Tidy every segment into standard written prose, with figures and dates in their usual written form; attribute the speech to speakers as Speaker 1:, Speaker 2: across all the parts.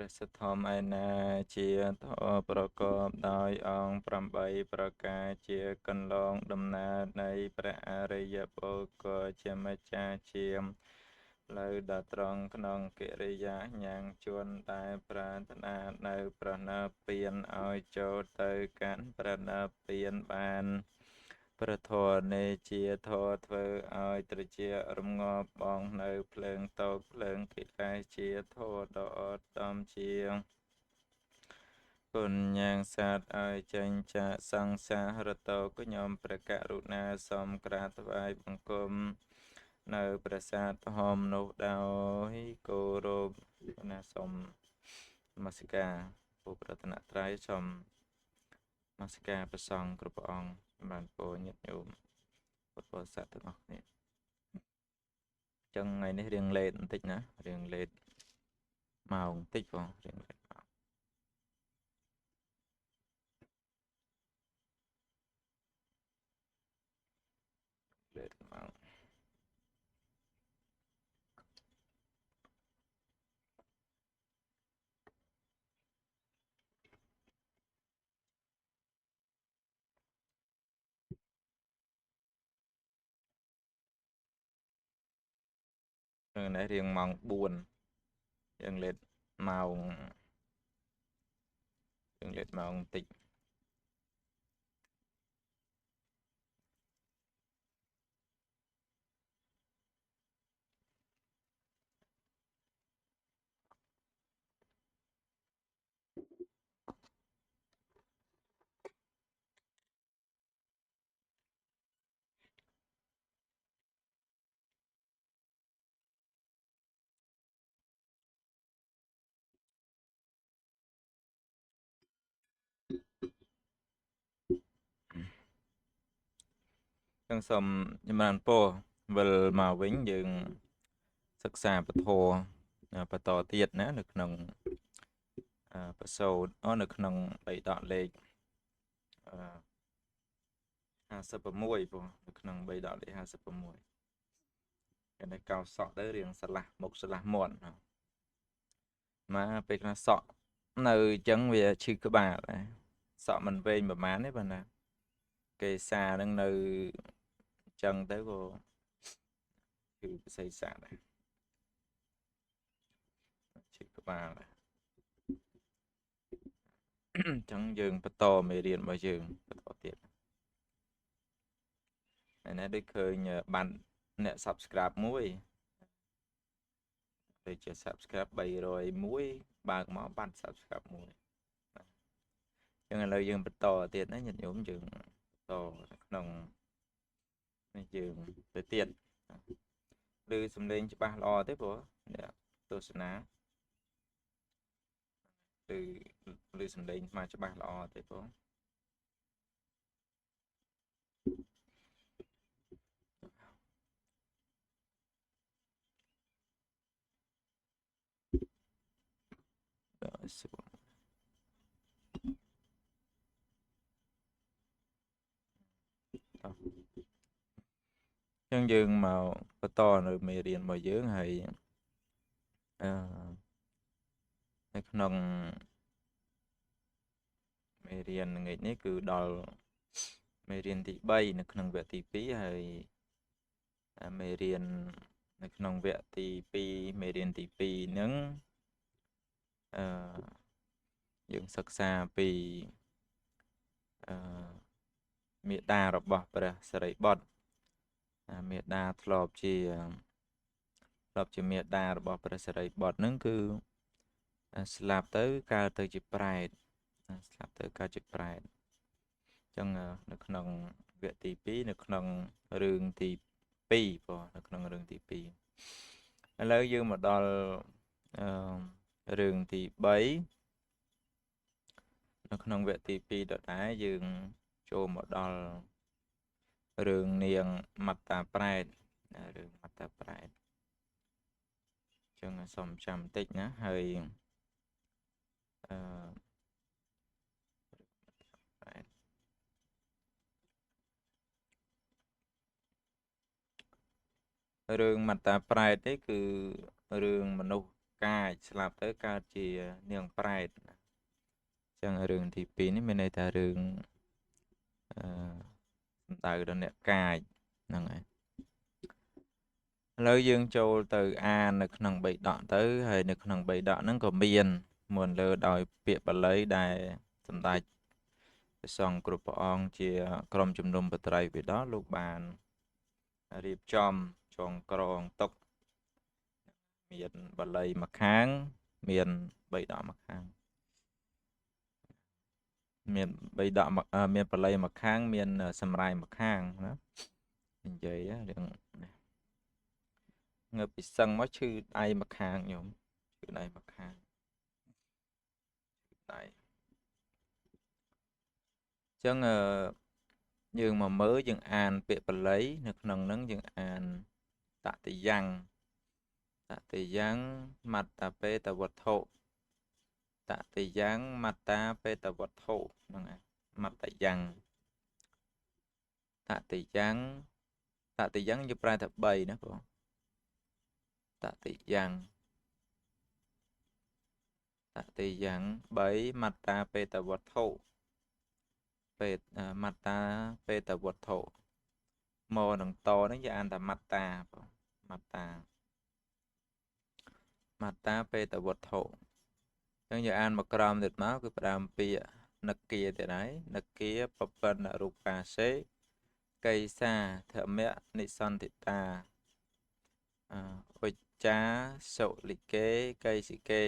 Speaker 1: ព្រះសទ្ធម្មឯណាជាធម៌ប្រកបដោយអង្គ8ប្រការជាកន្លងដំណើរនៃព្រះអរិយបុគ្គលជាម្ចាស់ជាមផ្លូវដ៏ត្រង់ក្នុងកិរិយាញ៉ាំងជួនដែលប្រាថ្នានៅប្រណិពានឲ្យចូលទៅកាន់ប្រណិពានបានព្រះធម៌នេះជាធម៌ធ្វើឲ្យត្រជារងាប់បងនៅភ្លើងតោកភ្លើងកិលេសជាធម៌ដ៏ឧត្តមជាគុណញាងសាទឲ្យចេញចាកសង្សារតោខ្ញុំព្រះករុណាសូមក្រាបថ្វាយបង្គំនៅប្រាសាទហមនោះដោយគោរពណាសូមនមស្ការពុទ្ធរតនត្រ័យសូមនមស្ការព្រះសង្ឃគ្រប់ព្រះអង្គបានពរញាតិញោមពុទ្ធបរិស័ទទាំងអស់គ្នាចឹងថ្ងៃនេះរៀងលេតបន្តិចណារៀងលេតម៉ោងបន្តិចបងរៀងលេតម៉ោងលេតម៉ោងថ្ងៃនេះរៀងម៉ោង4រៀងលេតម៉ោងរៀងលេតម៉ោងបន្តិចចឹងសូមចម្រើនពរវិលមកវិញយើងសិក្សាពធបន្តទៀតណានៅក្នុងបសោតនៅក្នុងបៃដកលេខ56បងនៅក្នុងបៃដកលេខ56គេនេះកោសក់ទៅរៀងស្រឡះមុខស្រឡះមាត់មកពេលខ្លះសក់នៅអញ្ចឹងវាឈឺក្បាលសក់មិនវែងប្រហែលទេបងណាគេសានឹងនៅអញ្ចឹងទៅក៏គឺពិសេសសាដែរឈឺក្បាលអញ្ចឹងយើងបន្តមេរៀនរបស់យើងបន្តទៀតហើយណាដូចឃើញបានអ្នក subscribe មួយដូចជា subscribe 301បើកមកបាន subscribe មួយអញ្ចឹងឥឡូវយើងបន្តទៀតណាញាតិញោមយើងបន្តក្នុងនេះយើងទៅទៀតឬសំឡេងច្បាស់ល្អទេព្រោះអ្នកទស្សនាឬសំឡេងស្មាច្បាស់ល្អទេបងសួរអញ្ចឹងយើងមកបន្តនៅមេរៀនរបស់យើងហើយនៅក្នុងមេរៀនថ្ងៃនេះគឺដល់មេរៀនទី3នៅក្នុងវគ្គទី2ហើយមេរៀននៅក្នុងវគ្គទី2មេរៀនទី2ហ្នឹងយើងសិក្សាពីមេដារបស់ព្រះសិរីបុត្រមេដាធ្លាប់ជាមេដារបស់ព្រះសិរីបុត្រហ្នឹងគឺស្លាប់ទៅកើតទៅជាប្រែតស្លាប់ទៅកើតជាប្រែតអញ្ចឹងនៅក្នុងវគ្គទី2នៅក្នុងរឿងទី2បងនៅក្នុងរឿងទី2ឥឡូវយើងមកដល់រឿងទី3នៅក្នុងវគ្គទី2ដដែលយើងចូលមកដល់រឿងនាងមត្តាប្រែតរឿងមត្តាប្រែតអញ្ចឹងសូមចាំបន្តិចណាហើយរឿងមត្តាប្រែតនេះគឺរឿងមនុស្ស កាចស្លាប់ទៅកើតជានាងប្រែតចឹងរឿងទី2នេះមានន័យថារឿងសំដៅដល់អ្នកកាចហ្នឹងហើយឥឡូវយើងចូលទៅអាននៅក្នុងបៃដកទៅហើយនៅក្នុងបៃដកហ្នឹងក៏មានមុនលើដោយពាក្យបាលីដែលសម្ដេចព្រះសង្ឃគ្រប់ព្រះអង្គជាក្រុមជំនុំបត្រៃបិដកលោកបានរៀបចំចងក្រងទុកមានបាលីមួយខាងមានបៃដកមួយខាងមានបៃដកមានបាលីមួយខាងមានសម្រាយមួយខាងណានិយាយរឿងងើបពីសឹងមកឈឺដៃមួយខាងញោមឈឺដៃមួយខាងដៃអញ្ចឹងយើងមកមើលយើងអានពាក្យបាលីនៅក្នុងហ្នឹងយើងអានតតិយ៉ាងមត្តាបេតវត្ថុតតិយ៉ាងមត្តាបេតវត្ថុហ្នឹងឯងមត្តយ៉ាងតតិយ៉ាងយើងប្រែថា3ណាបងតតិយ៉ាង3មត្តាបេតវត្ថុមត្តាបេតវត្ថុមកនឹងតហ្នឹងយើងអានថាមត្តាបងមត្តាបេតវត្ថុអញ្ចឹងយើងអានមកក្រោមទៀតមកគឺផ្ដើមពាក្យនិគាទៀតហើយនិគាបពិនរូបាសេកៃសាធម្មនិសន្តិតាវិជ្ជាសុលិកេកៃសិកេ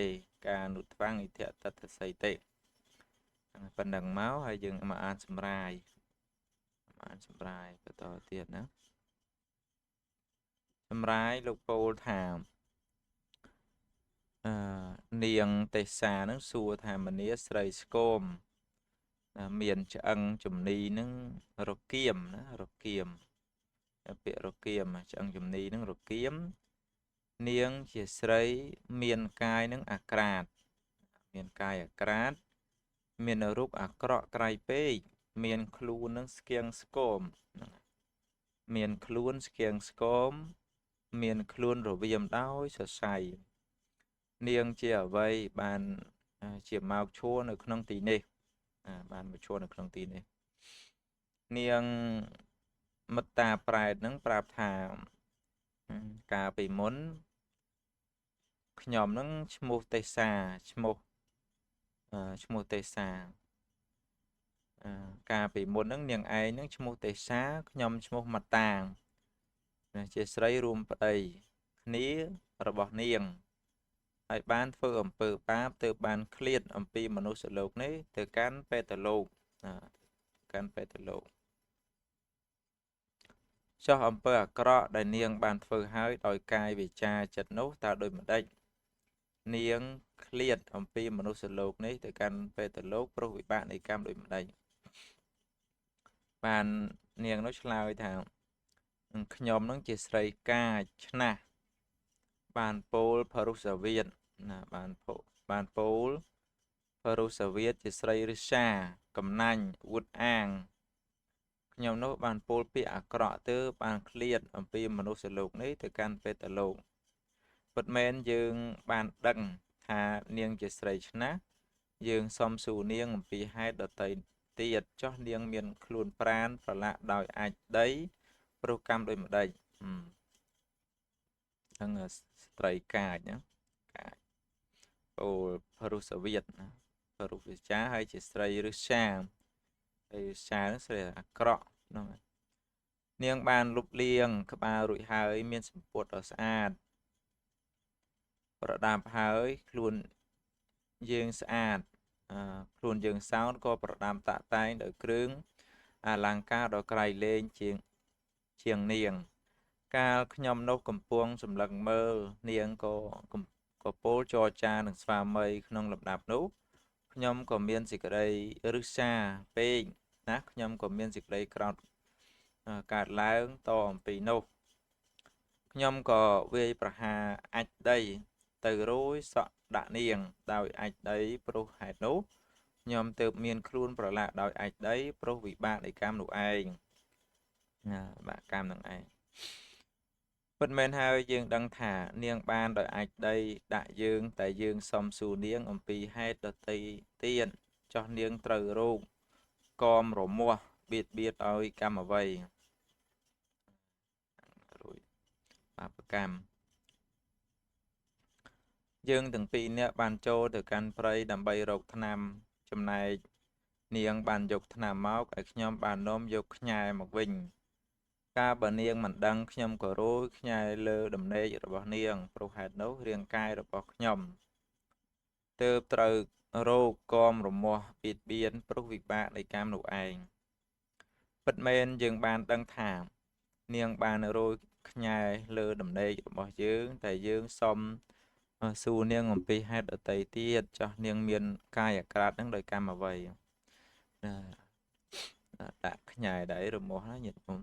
Speaker 1: កានុថ្វាំងឥធតតសីទេប៉ុណ្ណឹងមកហើយយើងមកអានសម្រាយបន្តទៀតណាសម្រាយលោកពោលថានាងទេសានឹងសួរថាមនាស្រីស្គមមានឆ្អឹងជំនីនឹងរកៀមណារកៀមពាក្យរកៀមឆ្អឹងជំនីនឹងរកៀមនាងជាស្រីមានកាយនឹងអាក្រាតមានកាយអាក្រាតមានរូបអាក្រក់ក្រៃពេកមានខ្លួននឹងស្គៀងស្គមមានខ្លួនស្គៀងស្គមមានខ្លួនរវាមដោយសរសៃនាងជាអ្វីបានជាមកឈួរនៅក្នុងទីនេះបានមកឈួរនៅក្នុងទីនេះនាងមិត្តាប្រែតនឹងប្រាប់ថាកាលពីមុនខ្ញុំនឹងឈ្មោះទេសាឈ្មោះទេសាកាលពីមុនហ្នឹងនាងឯងហ្នឹងឈ្មោះទេសាខ្ញុំឈ្មោះមត្តាជាស្រីរួមប្តីគ្នារបស់នាងហើយបានធ្វើអំពើបាបទើបបានឃ្លាតអំពីមនុស្សលោកនេះទៅកាន់បេតលោកចោះអំពើអាក្រក់ដែលនាងបានធ្វើហើយដោយកាយវាចាចិត្តនោះតើដូចម្ដេចនាងឃ្លាតអំពីមនុស្សលោកនេះទៅកាន់បេតលោកព្រោះវិបាកនៃកម្មដូចម្ដេចបាននាងនោះឆ្លើយថាខ្ញុំនឹងជាស្រីកាចឆ្នះបានពោលភរុសវាទណាបានពោលភរុសវាទជាស្រីរិសាកំណាញ់អួតអាងខ្ញុំនោះបានពោលពាក្យអាក្រក់ទើបបានឃ្លាតអំពីមនុស្សលោកនេះទៅកាន់បេតលោកពិតមែនយើងបានដឹងថានាងជាស្រីឆ្នះយើងសុំសួរនាងអំពីហេតុដតីទៀតចោះនាងមានខ្លួនប្រាណប្រឡាក់ដោយអាចដីព្រោះកម្មដូចម្ដេចហ្នឹងស្ត្រីកាចណាកាចអូភរុសវាទណាភរុវិចាហើយជាស្រីរិសាហើយរិសានឹងស្រីអាក្រក់ហ្នឹងនាងបានលុបលាងក្បាលរួចហើយមានសម្ពុតដ៏ស្អាតប្រដាប់ហើយខ្លួនយើងស្អាតខ្លួនយើងសោតក៏ប្រដាប់តាក់តែងដោយគ្រឿងអលង្ការដ៏ក្រៃលែងជាងនាងកាលខ្ញុំនោះកំពុងសម្លឹងមើលនាងក៏ពោលចរចានឹងស្វាមីក្នុងលំដាប់នោះខ្ញុំក៏មានសេចក្តីរឹសាពេកណាខ្ញុំក៏មានសេចក្តីក្រោធកើតឡើងតអំពីនោះខ្ញុំក៏វាយប្រហារអាចដីទៅរួយសក់ដាក់នាងដោយអាចដីព្រោះហេតុនោះខ្ញុំទើបមានខ្លួនប្រឡាក់ដោយអាចដីព្រោះវិបាកនៃកម្មនោះឯងបាកកម្មនឹងឯង ពិតមែនហើយយើងដឹងថានាងបានដោយអាចដីដាក់យើងតែយើងសុំសួរនាងអំពីហេតុដតីទៀតចោះនាងត្រូវរោគកមរមាស់បៀតឲ្យកម្មអ្វីរួចបាបកម្មយើងទាំងពីរនាក់បានចូលទៅកាន់ព្រៃដើម្បីរកថ្នាំចំណែកនាងបានយកថ្នាំមកឲ្យខ្ញុំបាននាំយកខ្ញែមកវិញកាលបើនាងមិនដឹងខ្ញុំក៏រយខ្ញែលើដំណេករបស់នាងព្រោះហេតុនោះរាងកាយរបស់ខ្ញុំទើបត្រូវរោគកមរមាស់បៀតបៀនព្រោះវិបាកនៃកម្មនោះឯងពិតមែនយើងបានដឹងថានាងបានរោគខ្ញែលើដំណេករបស់យើងតែយើងសុំសួរនាងអំពីហេតុដតីទៀតចោះនាងមានកាយអាក្រាតនឹងដោយកម្មអ្វីណាដាក់ខ្ញែដែររមាស់ណាញាតិញោម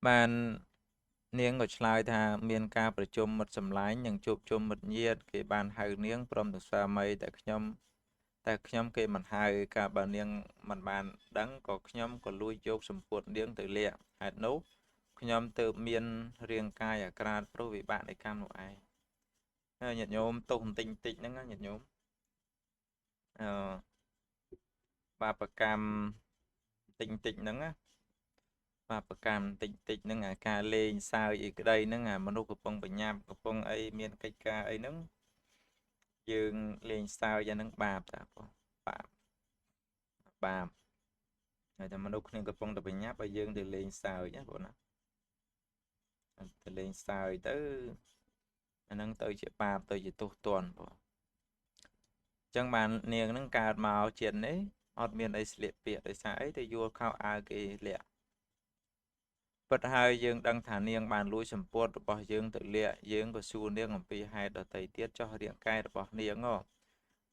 Speaker 1: បាននាងក៏ឆ្លើយថាមានការប្រជុំមិត្តសម្លាញ់និងជួបជុំមិត្តញាតិគេបានហៅនាងព្រមទាំងស្វាមីតែខ្ញុំគេមិនហៅកាលបើនាងមិនបានដឹងក៏ខ្ញុំក៏លួចយកសម្ពុតនាងទៅលាក់ហេតុនោះខ្ញុំទើបមានរាងកាយអាក្រាតព្រោះវិបាកនៃកម្មនោះឯងញាតិញោមទោសបន្តិចហ្នឹងញាតិញោមបាបកម្មតិចហ្នឹងណាបាបកម្មតិចហ្នឹងអាការលេងសើចអីក្តីហ្នឹងអាមនុស្សកំពុងបញ្ញាប់កំពុងអីមានកិច្ចការអីហ្នឹងយើងលេងសើចអាហ្នឹងបាបតាបងបាបហើយតែមនុស្សគ្នាកំពុងតែបញ្ញាប់ឲ្យយើងទៅលេងសើចណាបងណាទៅលេងសើចទៅអាហ្នឹងទៅជាបាបទៅជាទោសទណ្ឌបងអញ្ចឹងបាននាងហ្នឹងកើតមកជាតិនេះអត់មានអីស្លៀកពាក់ដោយសារអីទៅយល់ខោអាវគេលាក់ពិតហើយយើងដឹងថានាងបានលួចសម្ពុតរបស់យើងទៅលាក់យើងក៏សួរនាងអំពីហេតុដតីទៀតចោះរាងកាយរបស់នាង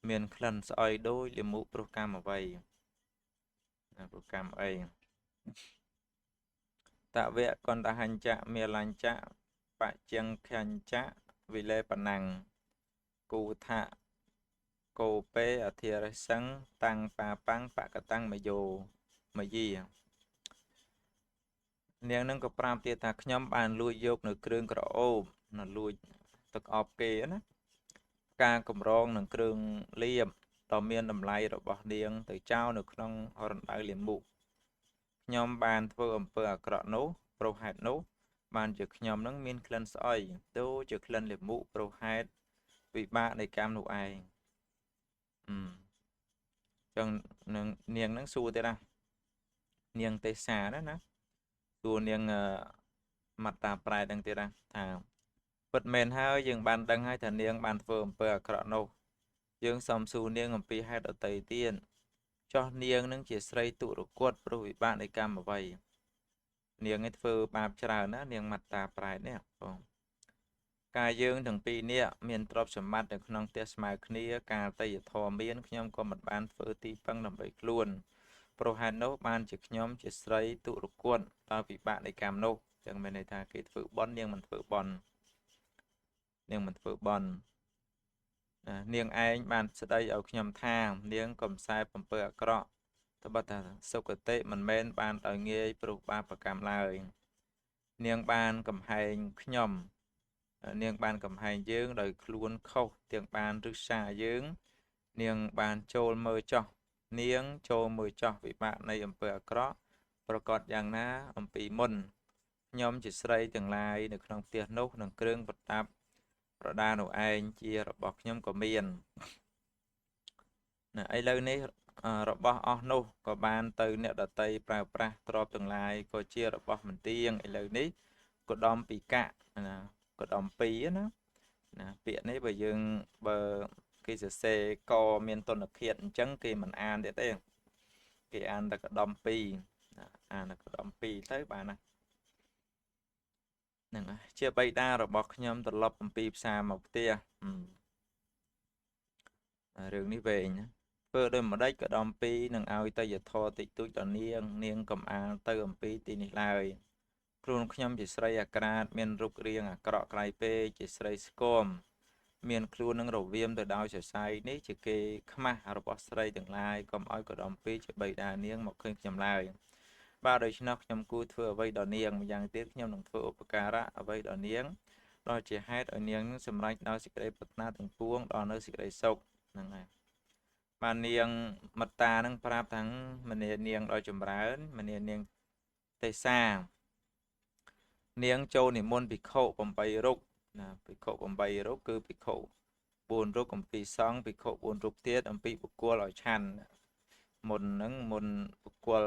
Speaker 1: មានក្លិនស្អុយដូចលាមកព្រោះកម្មអ្វីព្រោះកម្មអីតវៈកន្តហញ្ចៈមាលញ្ចៈបច្ចឹងខញ្ចៈវិលេបណੰគូថៈកោពេអធិរិសੰតាំងបាបាំងបកតាំងមយោមយានាងនឹងក៏ប្រាប់ទៀតថាខ្ញុំបានលួចយកនៅគ្រឿងក្រអូបនៅលួចទឹកអប់គេណាការកម្រងនឹងគ្រឿងលាបដ៏មានតម្លៃរបស់នាងទៅចោលនៅក្នុងរណ្ដៅលាមកខ្ញុំបានធ្វើអំពើអាក្រក់នោះព្រោះហេតុនោះបានជាខ្ញុំនឹងមានក្លិនស្អុយដូចជាក្លិនលាមកព្រោះហេតុវិបាកនៃកម្មនោះឯងចឹងនឹងនាងនឹងសួរទៀតណានាងទេសាណាសួរនាងមត្តាប្រែទាំងទៀតថាពិតមែនហើយយើងបានដឹងហើយថានាងបានធ្វើអំពើអាក្រក់នោះយើងសំសួរនាងអំពីហេតុដតីទៀតចោះនាងនឹងជាស្រីទុរគតព្រោះវិបាកនៃកម្មអ្វីនាងឯងធ្វើបាបច្រើនណានាងមត្តាប្រែនេះបងកាយយើងទាំងពីរនាក់មានទ្រព្យសម្បត្តិនៅក្នុងផ្ទះស្មើគ្នាកាលតីយធម៌មានខ្ញុំក៏មិនបានធ្វើទីពឹងដើម្បីខ្លួនព្រោះហេតុនោះបានជាខ្ញុំជាស្រីទុរគតដោយវិបាកនៃកម្មនោះចឹងមានន័យថាគេធ្វើបន់នាងមិនធ្វើបន់នាងមិនធ្វើបន់នាងឯងបានស្ដីឲ្យខ្ញុំថានាងកំសែបំពើអាក្រក់ត្បិតថាសុគតិមិនមែនបានដោយងាយព្រោះបាបកម្មឡើយនាងបានកំហែងខ្ញុំនាងបានកំហែងយើងដោយខ្លួនខុសទាំងបានរឹសាយើងនាងបានចូលមើលចោះនាងចូលមើលចោះវិបាកនៃអំពើអាក្រក់ប្រកាសយ៉ាងណាអំពីមុនខ្ញុំជាស្រីទាំងឡាយនៅក្នុងផ្ទះនោះនឹងគ្រឿងប្រដាប់ប្រដានោះឯងជារបស់ខ្ញុំក៏មានណាឥឡូវនេះរបស់អស់នោះក៏បានទៅអ្នកដតីប្រើប្រាស់ទ្រព្យទាំងឡាយក៏ជារបស់មិនទៀងឥឡូវនេះក៏ដំពីកៈណាក៏ដំពីណាពាក្យនេះបើគេសរសេរកមានតុនភាពអញ្ចឹងគេមិនអានទៀតទេគេអានតែកដំពីអានតែកដំពីទៅបានណាហ្នឹងជាបិតារបស់ខ្ញុំត្រឡប់អំពីផ្សារមកផ្ទះរឿងនេះវែងណាធ្វើដោយម្ដេចក៏ដំពីនឹងឲ្យទៅយធរតិចតួចដល់នាងកំអាលទៅអំពីទីនេះឡើយខ្លួនខ្ញុំជាស្រីអាក្រាតមានរូបរាងអាក្រក់ក្រៃពេកជាស្រីស្គមមានខ្លួននឹងរវាមទៅដោយសរសៃនេះជាគេខ្មាស់របស់ស្រីទាំងឡាយកុំឲ្យកុំពីជាបិតានាងមកឃើញខ្ញុំឡើយ បាទដូច្នេះខ្ញុំគួរធ្វើអ្វីដល់នាងម្យ៉ាងទៀតខ្ញុំនឹងធ្វើឧបការៈអ្វីដល់នាងដល់ជាហេតុឲ្យនាងនឹងសម្រេចដល់សេចក្តីប្រាថ្នាទាំងពួងដល់នៅសេចក្តីសុខហ្នឹងហើយបាទនាងមត្តានឹងប្រាប់ទាំងមនានាងដោយចម្រើនមនានាងទេសានាងចូលនិមន្តភិក្ខុ8រូបណាភិក្ខុ8រូបគឺភិក្ខុ4រូបអំពីសង្ឃភិក្ខុ4រូបទៀតអំពីបុគ្គលឲ្យឆាន់មុនហ្នឹងមុនបុគ្គល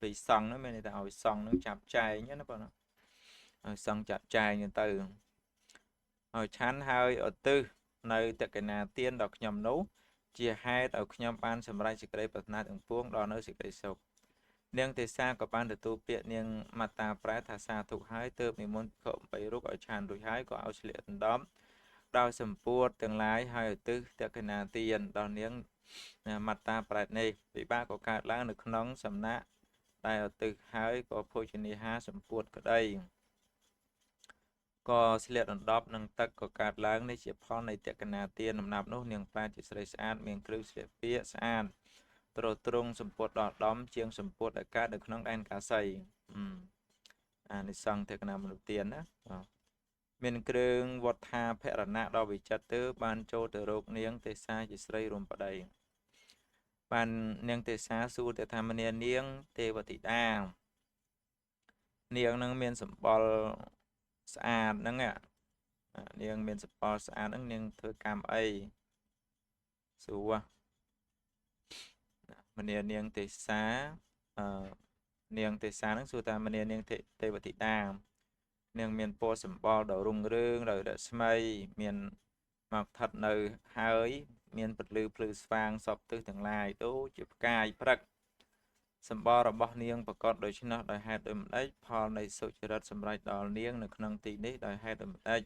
Speaker 1: ពីសង្ឃហ្នឹងមានន័យថាឲ្យសង្ឃហ្នឹងចាប់ចែងណាបងណាឲ្យសង្ឃចាប់ចែងទៅឲ្យឆាន់ហើយឧទ្ទិសនៅតក្កណាទានដល់ខ្ញុំនោះជាហេតុឲ្យខ្ញុំបានសម្រេចសេចក្តីប្រាថ្នាទាំងពួងដល់នៅសេចក្តីសុខនាងទេសាក៏បានទទួលពាក្យនាងមត្តាប្រែថាសាធុហើយទើបនិមន្តភិក្ខុ8រូបឲ្យឆាន់រួចហើយក៏ឲ្យឆ្លៀកដណ្ដំដោយសម្ពួតទាំងឡាយហើយឧទ្ទិសតក្កណាទានដល់នាងមត្តាប្រែតនេះវិបាកក៏កើតឡើងនៅក្នុងសំណាក់ដែលឧទ្ទិសហើយក៏ភោជនាហារសម្ពួតក្តីក៏ស្លៀកដណ្ដប់នឹងទឹកក៏កើតឡើងនេះជាផលនៃតក្កណាទានដំណាប់នោះនាងប្រែតជាស្រីស្អាតមានគ្រឿងស្លៀកពាក់ស្អាតទ្រទ្រង់សម្ពុតដល់ដំជាងសម្ពុតដែលកើតនៅក្នុងដែនកាសីអានិសង្ឃតក្កណាមនុស្សទានណាមានគ្រឿងវត្ថាភរណៈដ៏វិចិត្រទើបបានចូលទៅរកនាងទេសាជាស្រីរួមប្តីបាននាងទេសាសួរទៅថាមនានាងទេវធីតានាងនឹងមានសម្បល់ស្អាតហ្នឹងនាងមានសម្បល់ស្អាតហ្នឹងនាងធ្វើកម្មអីសួរមនានាងទេសានាងទេសាហ្នឹងសួរថាមនានាងទេវធីតានាងមានពណ៌សម្បល់ដ៏រុងរឿងដោយរស្មីមានមកស្ថិតនៅហើយមានពន្លឺភ្លឺស្វាងសពទិសទាំងឡាយដូចជាផ្កាយព្រឹកសម្បល់របស់នាងប្រកបដូច្នោះដោយហេតុដូចម្ដេចផលនៃសុចរិតសម្រេចដល់នាងនៅក្នុងទីនេះដោយហេតុដូចម្ដេច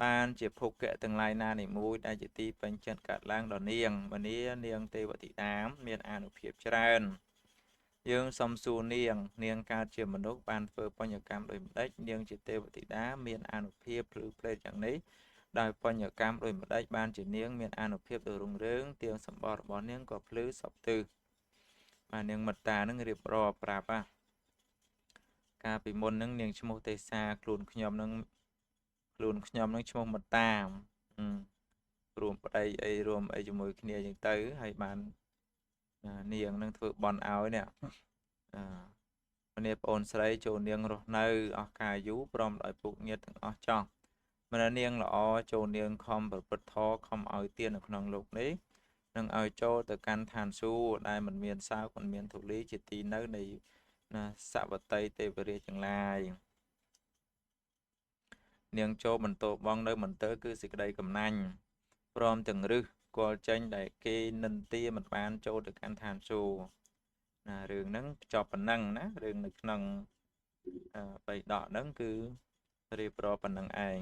Speaker 1: បានជាភោគៈទាំងឡាយណានីមួយដែលជាទីពេញចិត្តកើតឡើងដល់នាងមនានាងទេវធីតាមានអានុភាពច្រើនយើងសុំសួរនាងកើតជាមនុស្សបានធ្វើបញ្ញកម្មដូចម្ដេចនាងជាទេវធីតាមានអានុភាពភ្លឺផ្លេតយ៉ាងនេះដោយបញ្ញកម្មដូចម្ដេចបានជានាងមានអានុភាពដ៏រុងរឿងទៀងសម្បល់របស់នាងក៏ភ្លឺសពទិសបាទនាងមត្តានឹងរៀបរាប់ប្រាប់កាលពីមុននឹងនាងឈ្មោះទេសាខ្លួនខ្ញុំនឹងឈ្មោះមត្តារួមប្តីអីរួមអីជាមួយគ្នាចឹងទៅហើយបាននាងនឹងធ្វើបន់ឲ្យនេះម្នាប្អូនស្រីចូលនាងរស់នៅអស់កាយយូរព្រមដោយពុកញាតិទាំងអស់ចោះម្នានាងល្អចូលនាងខំប្រព្រឹត្តធម៌ខំឲ្យទាននៅក្នុងលោកនេះនឹងឲ្យចូលទៅកាន់ឋានសួគ៌ដែលមិនមានសោកមិនមានធូលីជាទីនៅនៃសវតីទេវរាជទាំងឡាយនាងចូលបន្ទោបងនៅមន្ទិលគឺសេចក្តីកំណាញ់ព្រមទាំងរឹសគល់ចេញដែលគេនិន្ទាមិនបានចូលទៅកាន់ឋានសួគ៌រឿងហ្នឹងចប់ប៉ុណ្ណឹងណារឿងនៅក្នុងបៃដកហ្នឹងគឺរៀបរាប់ប៉ុណ្ណឹងឯង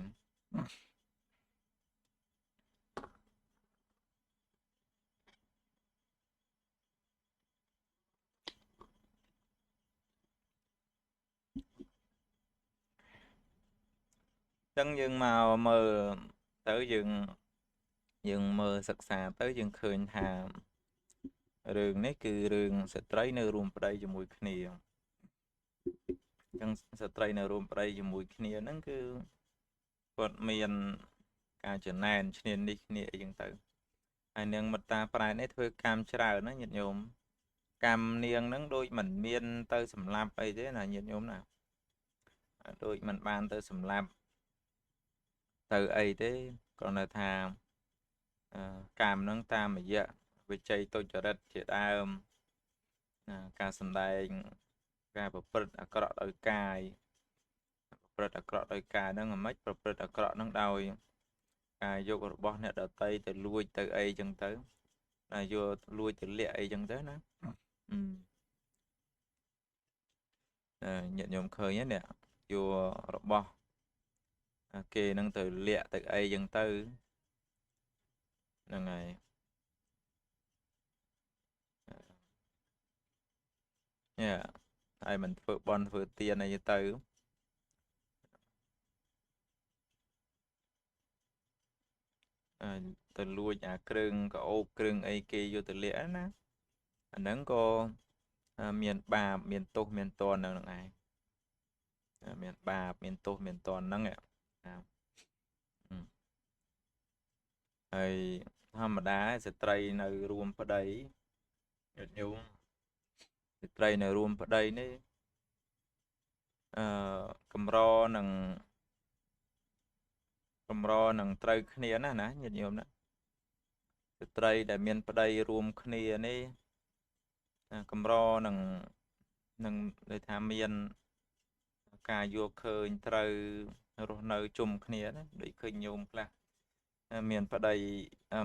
Speaker 1: ចឹងយើងមកមើលទៅយើងមើលសិក្សាទៅយើងឃើញថារឿងនេះគឺរឿងស្ត្រីនៅរួមប្តីជាមួយគ្នាចឹងស្ត្រីនៅរួមប្តីជាមួយគ្នាហ្នឹងគឺគាត់មានការចំណែនឈ្នាននេះគ្នាអីចឹងទៅហើយនាងមត្តាប្រែនេះធ្វើកម្មច្រើនណាញាតិញោមកម្មនាងហ្នឹងដូចមិនមានទៅសម្លាប់អីទេណាញាតិញោមណាដូចមិនបានទៅសម្លាប់ទៅអីទេគ្រាន់តែថាកម្មហ្នឹងតាមរយៈវិជ័យទុច្ចរិតជាដើមការសម្ដែងការប្រព្រឹត្តអាក្រក់ដោយកាយប្រព្រឹត្តអាក្រក់ដោយកាយហ្នឹងមិនប្រព្រឹត្តអាក្រក់ហ្នឹងដោយការយករបស់អ្នកដតីទៅលួចទៅអីចឹងទៅយកលួចទៅលាក់អីចឹងទៅណាញាតិញោមឃើញហ្នឹងយករបស់គេនឹងទៅលាក់ទៅអីចឹងទៅហ្នឹងហើយហើយមិនធ្វើបន់ធ្វើទានអីទៅទៅលួចអាគ្រឿងកោបគ្រឿងអីគេយកទៅលាក់ណាអាហ្នឹងក៏ មានបាបមានទោសមានទណ្ឌនឹងឯងមានបាបមានទោសមានទណ្ឌហ្នឹងហើយធម្មតាស្ត្រីនៅរួមប្តីញាតិញោមស្ត្រីនៅរួមប្តីនេះកម្រនឹងត្រូវគ្នាណាញាតិញោមណាស្ត្រីដែលមានប្តីរួមគ្នានេះកម្រនឹងដូចថាមានការយកឃើញត្រូវរស់នៅជុំគ្នាណាដូចឃើញញោមខ្លះមានប្តី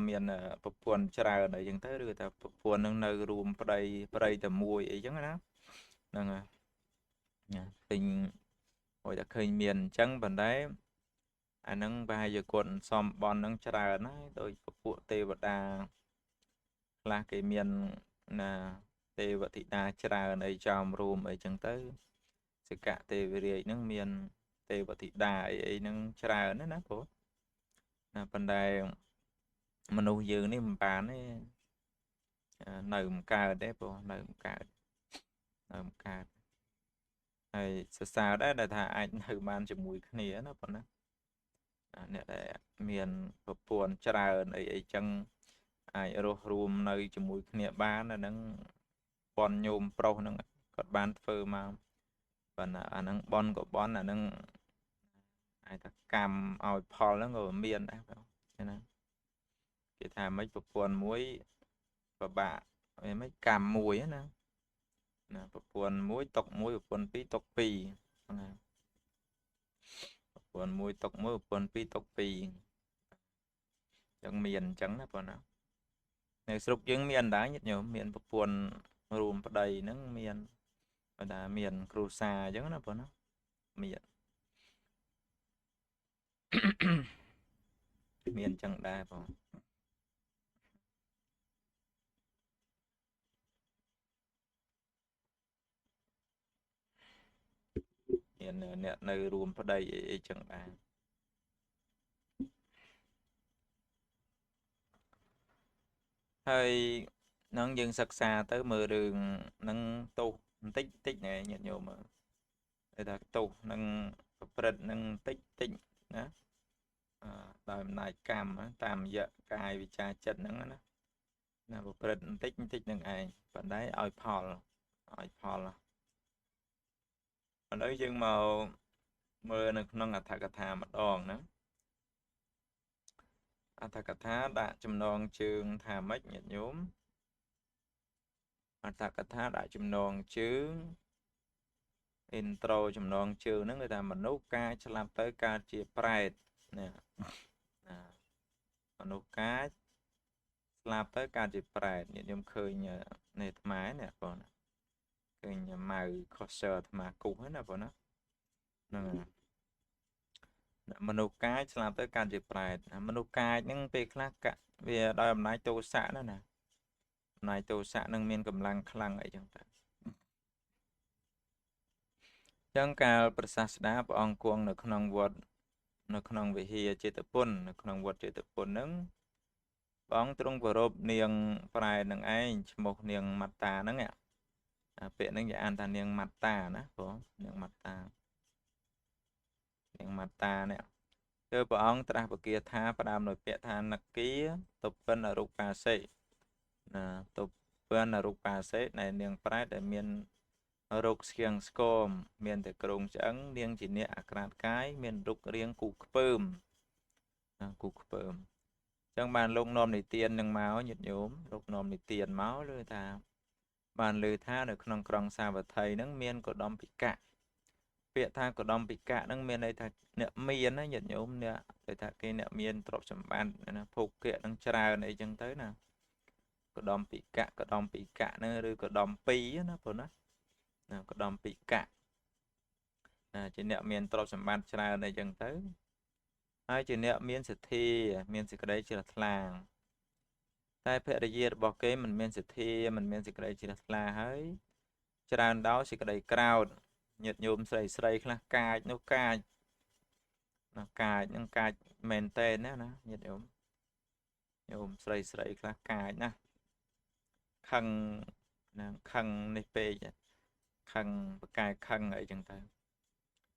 Speaker 1: មានប្រពន្ធច្រើនអីចឹងទៅឬថាប្រពន្ធនឹងនៅរួមប្តីតែមួយអីចឹងណាហ្នឹងហើយឃើញហួយតែឃើញមានអញ្ចឹងប៉ុន្តែអាហ្នឹងប្រហែលជាគាត់សំបន់ហ្នឹងច្រើនហើយដោយពួកទេវតាខ្លះគេមានណាទេវធីតាច្រើនអីចោមរួមអីចឹងទៅសិកៈទេវរាជហ្នឹងមានទេវធីតាអីហ្នឹងច្រើនណាព្រោះណាប៉ុន្តែមនុស្សយើងនេះមិនបានទេនៅមិនកើតទេព្រោះនៅមិនកើតហើយសរសើរដែរដែលថាអាចនៅបានជាមួយគ្នាណាប៉ុណ្ណាអ្នកដែលមានប្រពន្ធច្រើនអីចឹងអាចរស់រួមនៅជាមួយគ្នាបានអាហ្នឹងបនញោមប្រុសហ្នឹងគាត់បានធ្វើមកប៉ុន្តែអាហ្នឹងបនក៏បនអាហ្នឹងអាចថាកម្មឲ្យផលហ្នឹងក៏មានដែរណាគេថាមិនប្រពន្ធមួយពិបាកមិនកម្មមួយណាប្រពន្ធមួយຕົកមួយប្រពន្ធពីរຕົកពីរហ្នឹងប្រពន្ធមួយຕົកមួយប្រពន្ធពីរຕົកពីរចឹងមានអញ្ចឹងណាប៉ុណ្ណានៅស្រុកយើងមានដែរញាតិញោមមានប្រពន្ធរួមប្តីហ្នឹងមានបើថាមានគ្រួសារអញ្ចឹងណាប៉ុណ្ណាមានអញ្ចឹងដែរបងមានអ្នកនៅរួមប្តីអីចឹងដែរហើយនឹងយើងសិក្សាទៅមើលរឿងនឹងទោសបន្តិចតិចណែញាតិញោមគេថាទោសនឹងប្រព្រឹត្តនឹងតិចណាដោយអំណាចកម្មតាមរយៈកាយវិចារចិត្តហ្នឹងណាប្រព្រឹត្តបន្តិចនឹងឯងប៉ុន្តែឲ្យផលឥឡូវយើងមកមើលនៅក្នុងអត្ថកថាម្ដងណាអត្ថកថាដាក់ចំណងជើងថាម៉េចញាតិញោមអត្ថកថាដាក់ចំណងជើងintro ចំណងជើងហ្នឹងគឺថាមនុស្សកាចឆ្លាប់ទៅកើតជាប្រែតណាមនុស្សកាចស្លាប់ទៅកើតជាប្រែតញាតិញោមឃើញនេះអាត្មានេះបងឃើញម៉ៅខុសសើអាត្មាគូសហ្នឹងណាបងណាហ្នឹងមនុស្សកាចស្លាប់ទៅកើតជាប្រែតមនុស្សកាចហ្នឹងពេលខ្លះវាដោយអំណាចទោសៈណាអំណាចទោសៈនឹងមានកម្លាំងខ្លាំងអីចឹងទៅចឹងកាលព្រះសាស្តាព្រះអង្គគង់នៅក្នុងវត្តនៅក្នុងវិហារចេតពុននៅក្នុងវត្តចេតពុនហ្នឹងព្រះអង្គទ្រង់គោរពនាងប្រែនឹងឯងឈ្មោះនាងមត្តាហ្នឹងពាក្យហ្នឹងគេអានថានាងមត្តាណាបងនាងមត្តានេះគឺព្រះអង្គត្រាស់បគាថាផ្ដើមដោយពាក្យថានគីទុពិនអរូបាសេណាទុពិនអរូបាសេដែលនាងប្រែដែលមានរោគស្គៀងស្គមមានតែក្រងឆ្អឹងនាងជាអ្នកអាក្រាតកាយមានរូបរាងគូខ្ពើមគូខ្ពើមអញ្ចឹងបានលោកនាំនិទាននឹងមកញាតិញោមលោកនាំនិទានមកឬថាបានលើថានៅក្នុងក្រុងសាវត្ថីហ្នឹងមានកុដមពិកៈពាក្យថាកុដមពិកៈហ្នឹងមានន័យថាអ្នកមានណាញាតិញោមអ្នកគេថាគេអ្នកមានទ្រព្យសម្បត្តិណាភោគៈហ្នឹងច្រើនអីចឹងទៅណាកុដមពិកៈហ្នឹងឬកុដមពីរណាព្រោះណាកុដមពិកៈជាអ្នកមានទ្រព្យសម្បត្តិច្រើនអីចឹងទៅហើយជាអ្នកមានសទ្ធាមានសេចក្តីជ្រះថ្លាតែភរិយារបស់គេមិនមានសទ្ធាមិនមានសេចក្តីជ្រះថ្លាហើយច្រើនដោសេចក្តីក្រោធញាតិញោមស្រីខ្លះកាចនោះកាចកាចនឹងកាចមែនតើណាញាតិញោមស្រីខ្លះកាចណាខឹង nàng khăn này pe khăn cái khăn ấy chẳng ta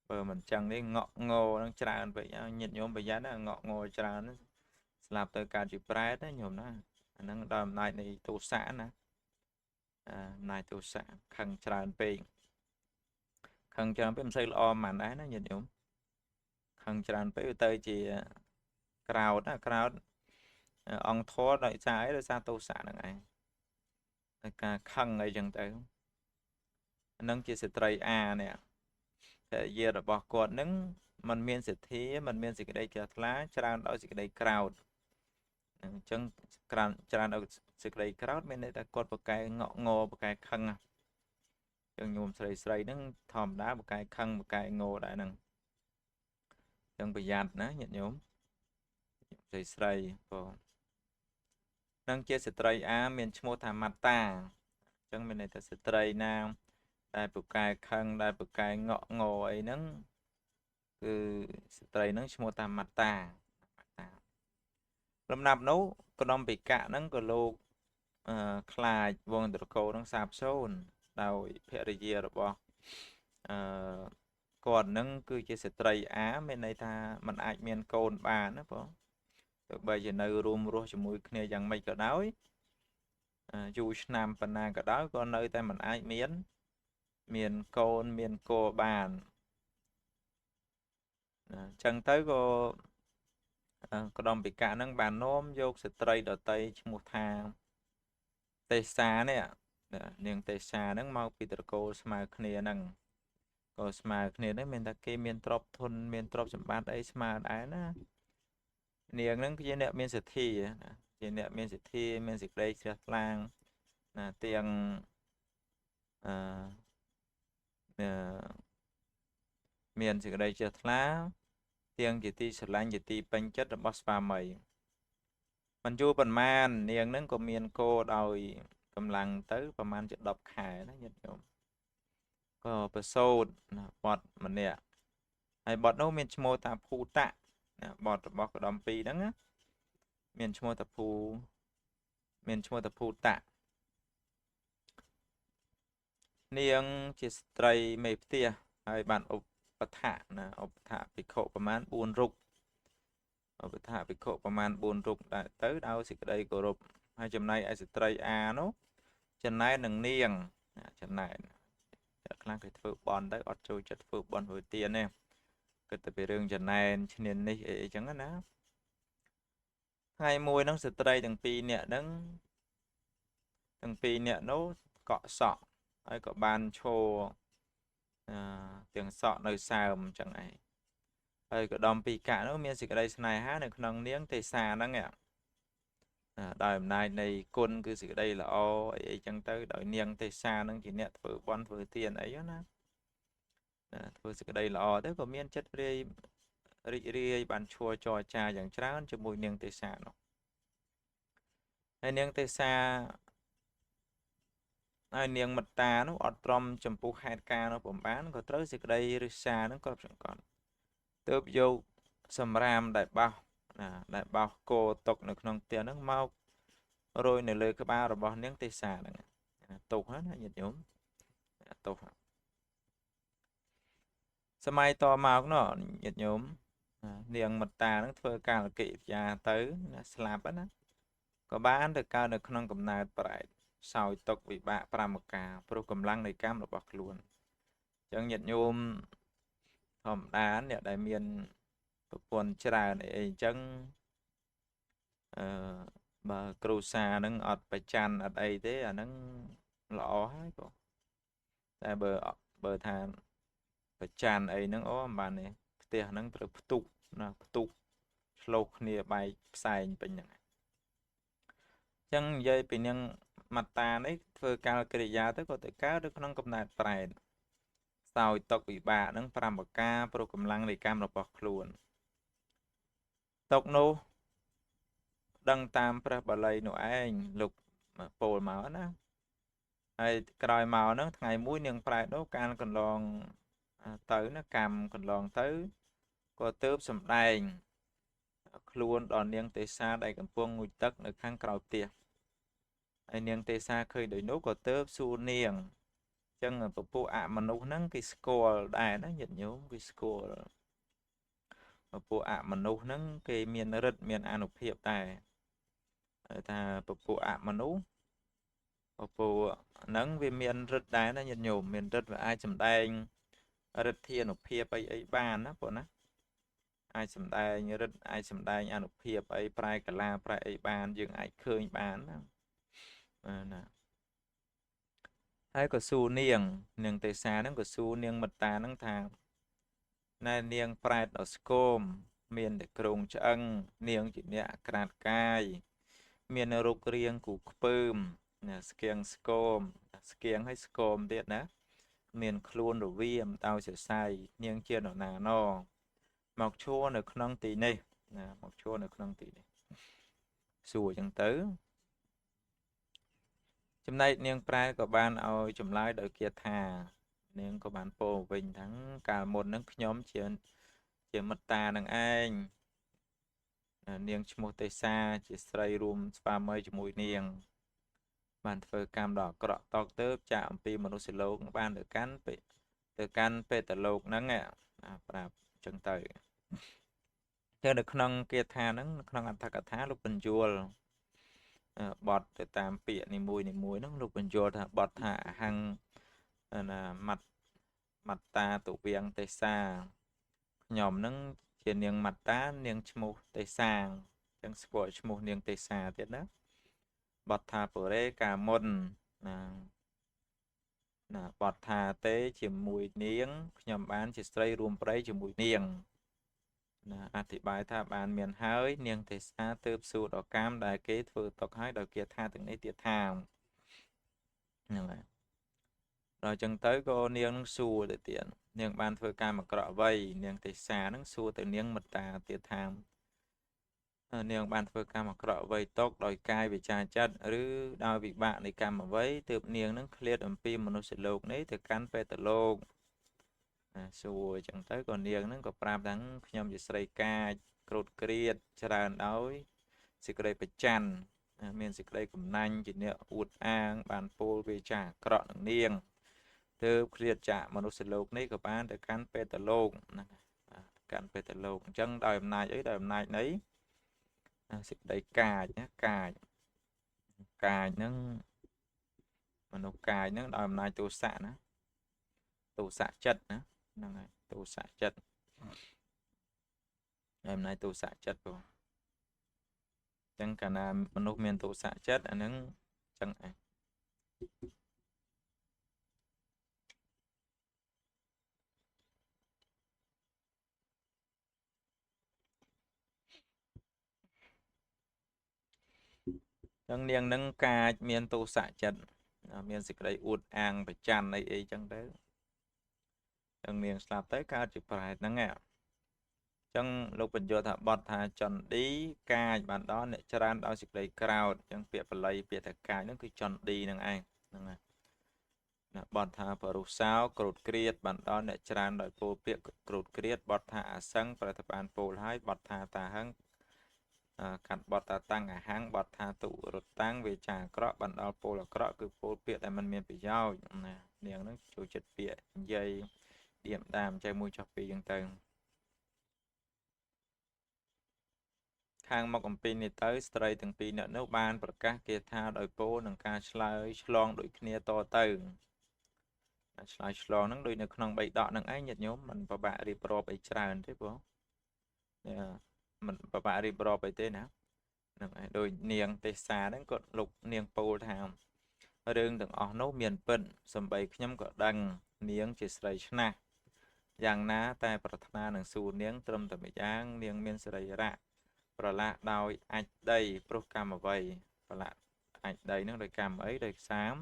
Speaker 1: bờ mình chẳng đi ngọ ngô nó tràn vậy nhiệt nhôm bây giờ nó ngọ ngô tràn làm tới cả chữ pride đấy nhôm nó nó đầm này tu xã nè này tu xã khăn tràn pe khăn tràn pe mình xây lo màn đá nó nhiệt nhôm khăn tràn pe tới chỉ crowd ông thua đợi trái rồi sao tu xã này cả khăn ấy chẳng tới nâng chia sẻ tray nèแต่เยอะរបស់គាត់នឹងมันមានសិទ្ធិมันមានសេចក្តីជ្រះថ្លាច្រើនដោយសេចក្តីក្រោធអញ្ចឹងច្រើនដោយសេចក្តីក្រោធមានន័យថាគាត់ប្រកែកងក់ងប្រកែកខឹងអញ្ចឹងញោមស្រីហ្នឹងធម្មតាប្រកែកខឹងប្រកែកងដែរហ្នឹងអញ្ចឹងប្រយ័ត្នណាញាតិញោមស្រីបងនឹងជាស្ត្រីមានឈ្មោះថាម៉ាតាអញ្ចឹងមានន័យថាស្ត្រីណាដែលប្រកែកខឹងដែលប្រកែកងក់ងអីហ្នឹងគឺស្ត្រីហ្នឹងឈ្មោះថាម៉ាតាលំដាប់នោះកុំពិកៈហ្នឹងក៏លោកខ្លាចវងត្រកូលហ្នឹងសាបសូន្យដោយភរិយារបស់គាត់ហ្នឹងគឺជាស្ត្រីមានន័យថាมันអាចមានកូនបានណាបងទោះបីជានៅរួមរស់ជាមួយគ្នាយ៉ាងម៉េចក៏ដោយយូរឆ្នាំប៉ុណ្ណាក៏ដោយក៏នៅតែมันអាចមានកូនមានគោបានអញ្ចឹងទៅក៏ក្តំពិកៈហ្នឹងបាននាំយកស្ត្រីដតីឈ្មោះថាទេសានេះនាងទេសាហ្នឹងមកពីត្រកូលស្មើគ្នាហ្នឹងក៏ស្មើគ្នាហ្នឹងមានតែគេមានទ្រព្យធនមានទ្រព្យសម្បត្តិអីស្មើដែរណានាងហ្នឹងជាអ្នកមានសិទ្ធិជាអ្នកមានសិទ្ធិមានសេចក្តីជ្រះថ្លាណាទាំងមានសេចក្តីជ្រះថ្លាទាំងជាទីស្រឡាញ់ជាទីពេញចិត្តរបស់ស្វាមីមិនយូរប៉ុន្មាននាងហ្នឹងក៏មានគោដោយកម្លាំងទៅប្រហែលជា10ខែណាញាតិញោមក៏ប្រសូតបត់ម្នាក់ហើយបត់នោះមានឈ្មោះថាភូតៈបត់របស់កដំពីរហ្នឹងមានឈ្មោះថាភូតៈនាងជាស្ត្រីមេផ្ទះហើយបានឧបថៈភិក្ខុប្រមាណ4រូបឧបថៈភិក្ខុប្រមាណ4រូបដែរទៅដោយសេចក្តីគោរពហើយចំណែកឯស្ត្រីនោះចំណែកនឹងនាងចំណែកខ្លះគេធ្វើបន់ទៅអត់ចូលចិត្តធ្វើបន់ធ្វើទានទេគិតតែពីរឿងចំណែនឈ្នាននេះអីចឹងណាថ្ងៃមួយហ្នឹងស្ត្រីទាំងពីរនាក់ហ្នឹងនោះកក់សក់ហើយក៏បានឈរទាំងសក់នៅសើមចឹងឯងហើយក៏ដំពីកៈនោះមានសេចក្តីស្នេហានៅក្នុងនាងទេសាហ្នឹងដោយអំណាចនៃគុណគឺសេចក្តីល្អអីចឹងទៅដោយនាងទេសាហ្នឹងជាអ្នកធ្វើបន់ធ្វើទានអីណាធ្វើសេចក្តីល្អទៅក៏មានចិត្តរីករាយបានឈួរចរចាយ៉ាងច្រើនជាមួយនាងទេសានោះហើយនាងទេសាហើយនាងមត្តានោះអត់ទ្រាំចំពោះហេតុការណ៍នោះបំបានក៏ត្រូវសេចក្តីរិះសានឹងគ្រប់សង្កត់ទើបយកសម្រាមដែលបោះគោຕົកនៅក្នុងផ្ទះហ្នឹងមករយនៅលើក្បាលរបស់នាងទេសាហ្នឹងទុកណាញាតិញោមទុកសម័យតមកនោះញាតិញោមនាងមត្តាហ្នឹងធ្វើកាលកិរិយាទៅស្លាប់ណាក៏បានទៅកើតនៅក្នុងកំណើតប្រែតសោយទុកវិបាក5ប្រការព្រោះកម្លាំងនៃកម្មរបស់ខ្លួនអញ្ចឹងញាតិញោមធម្មតាអ្នកដែលមានប្រពន្ធច្រើនអីអញ្ចឹងបើគ្រូសាហ្នឹងអត់ប្រច័នអត់អីទេអាហ្នឹងល្អហើយបងតែបើថាប្រច័នអីហ្នឹងអូមិនបានទេផ្ទះហ្នឹងត្រូវផ្ទុកឆ្លោះគ្នាបែកផ្សែងពេញហ្នឹងអញ្ចឹងនិយាយពីនាងមត្តានេះធ្វើកាលកិរិយាទៅក៏ទៅកើតនៅក្នុងកំណើតប្រែតសោយទុកវិបាកហ្នឹង5ប្រការព្រោះកម្លាំងនៃកម្មរបស់ខ្លួនទុកនោះដឹងតាមព្រះបាលីនោះឯងលោកពោលមកណាហើយក្រោយមកហ្នឹងថ្ងៃមួយនាងប្រែតនោះកាលកន្លងទៅណាកម្មកន្លងទៅក៏ទើបសម្ដែងខ្លួនដល់នាងទេសាដែលកំពុងងូតទឹកនៅខាងក្រោយផ្ទះ ហើយនាងទេសាឃើញដូចនោះក៏ទៅសួរនាងចឹងពពួកអមនុស្សហ្នឹងគេស្គាល់ដែរណាញាតិញោមគេស្គាល់ពួកអមនុស្សហ្នឹងគេមានឫទ្ធិមានអានុភាពដែរហើយថាពួកអមនុស្សពួកហ្នឹងវាមានឫទ្ធិដែរណាញាតិញោមមានឫទ្ធិវាអាចសម្ដែងឫទ្ធានុភាពអីបានណាពួកណាអាចសម្ដែងឫទ្ធិអាចសម្ដែងអានុភាពអីប្រែកាឡាប្រែអីបានយើងអាចឃើញបានណាណាហើយក៏សួរនាងទេសាហ្នឹងក៏សួរនាងមត្តាហ្នឹងថាណែនាងប្រែតដល់ស្គមមានតែគ្រងឆ្អឹងនាងជាអ្នកក្រាតកាយមានរូបរាងគូខ្ពើមណាស្គៀងស្គមស្គៀងហើយស្គមទៀតណាមានខ្លួនរវាមដោយសរសៃនាងជានរណាណមកឈួរនៅក្នុងទីនេះណាមកឈួរនៅក្នុងទីនេះសួរចឹងទៅចំណែកនាងប្រែក៏បានឲ្យចម្លើយដោយគាថានាងក៏បានពោលវិញថាកាលមុនហ្នឹងខ្ញុំជាមិត្តានឹងឯងនាងឈ្មោះទេសាជាស្រីរួមស្វាមីជាមួយនាងបានធ្វើកម្មដ៏អាក្រក់តកទៅចាកអំពីមនុស្សលោកបានទៅកាន់ពេតលោកហ្នឹងប្រាប់ចឹងទៅនៅក្នុងគាថាហ្នឹងក្នុងអត្ថកថាលោកបញ្យល់បទទៅតាមពាក្យនីមួយហ្នឹងលោកបញ្យល់ថាបទថាអហង្ណាមត្តាទុវៀងទេសាខ្ញុំហ្នឹងជានាងមត្តានាងឈ្មោះទេសាចឹងស្គាល់ឈ្មោះនាងទេសាទៀតណាបទថាពរេកាមុនណាបទថាទេជាមួយនាងខ្ញុំបានជាស្រីរួមប្រៃជាមួយនាងណាអធិប្បាយថាបានមានហើយនាងទេសាទើបសួរដល់កម្មដែលគេធ្វើຕົកហើយដោយគេថាទាំងនេះទៀតថាហ្នឹងហើយដល់ចឹងទៅក៏នាងនឹងសួរទៅទៀតនាងបានធ្វើកម្មអាក្រក់អ្វីនាងទេសានឹងសួរទៅនាងមត្តាទៀតថានាងបានធ្វើកម្មអាក្រក់អ្វីຕົកដោយកាយវិចារចិត្តឬដោយវិបាកនៃកម្មអ្វីទើបនាងនឹងឃ្លាតអំពីមនុស្សលោកនេះទៅកាន់ពេតលោកសួរចឹងទៅក៏នាងហ្នឹងក៏ប្រាប់ថាខ្ញុំជាស្រីកាចក្រោតក្រៀតច្រើនដោយសេចក្តីប្រច័ណ្ឌមានសេចក្តីកំណាញ់ជាអ្នកអួតអាងបានពោលវាចាអាក្រក់នឹងនាងទើបឃ្លាតចាកមនុស្សលោកនេះក៏បានទៅកាន់ពេតលោកហ្នឹងកាន់ពេតលោកអញ្ចឹងដោយអំណាចអីដោយអំណាចនៃសេចក្តីកាចណាកាចហ្នឹងមនុស្សកាចហ្នឹងដោយអំណាចទោសៈណាទោសៈចិត្តណាហ្នឹងហើយទោសៈចិត្តដោយអំណាចទោសៈចិត្តបងអញ្ចឹងកាលណាមនុស្សមានទោសៈចិត្តអាហ្នឹងអញ្ចឹងនាងនឹងកាចមានទោសៈចិត្តមានសេចក្តីអួតអាងប្រច័ណ្ឌអីចឹងទៅនាងស្លាប់ទៅកើតជាប្រែតហ្នឹងចឹងលោកបញ្យល់ថាបទថាចន្ទឌីកាចបានដល់អ្នកច្រើនដោយសេចក្តីក្រោធចឹងពាក្យបល័យពាក្យថាកាចហ្នឹងគឺចន្ទឌីហ្នឹងឯងហ្នឹងហើយណាបទថាបរុសោក្រោតក្រៀតបានដល់អ្នកច្រើនដោយពោលពាក្យក្រោតក្រៀតបទថាអសឹងប្រតិបានពោលហើយបទថាតាហឹងកាត់បទតាតាំងអហੰបទថាទុរត់តាំងវាចាអាក្រក់បានដល់ពោលអាក្រក់គឺពោលពាក្យដែលមិនមានប្រយោជន៍ណានាងហ្នឹងចូលចិត្តពាក្យនិយាយឌៀមដាមចែមួយចោះពីរចឹងទៅខាងមកអំពីនេះទៅស្ត្រីទាំងពីរនាក់នោះបានប្រកាសគាថាដោយពោលនឹងការឆ្លើយឆ្លងដូចគ្នាតទៅឆ្លើយឆ្លងហ្នឹងដូចនៅក្នុងបៃដកហ្នឹងឯងញាតិញោមមិនប្របាក់រៀបរាប់អីច្រើនទេបងមិនប្របាក់រៀបរាប់អីទេណាហ្នឹងឯងដូចនាងទេសាហ្នឹងគាត់លោកនាងពោលថារឿងទាំងអស់នោះមានពិតសំបីខ្ញុំក៏ដឹងនាងជាស្រីឆ្នះយ៉ាងណាតែប្រាថ្នានឹងសួរនាងត្រឹមតែម្យ៉ាងនាងមានសរីរៈប្រឡាក់ដោយអាចដីព្រោះកម្មអ្វីប្រឡាក់អាចដីហ្នឹងដោយកម្មអីដោយខ្សាម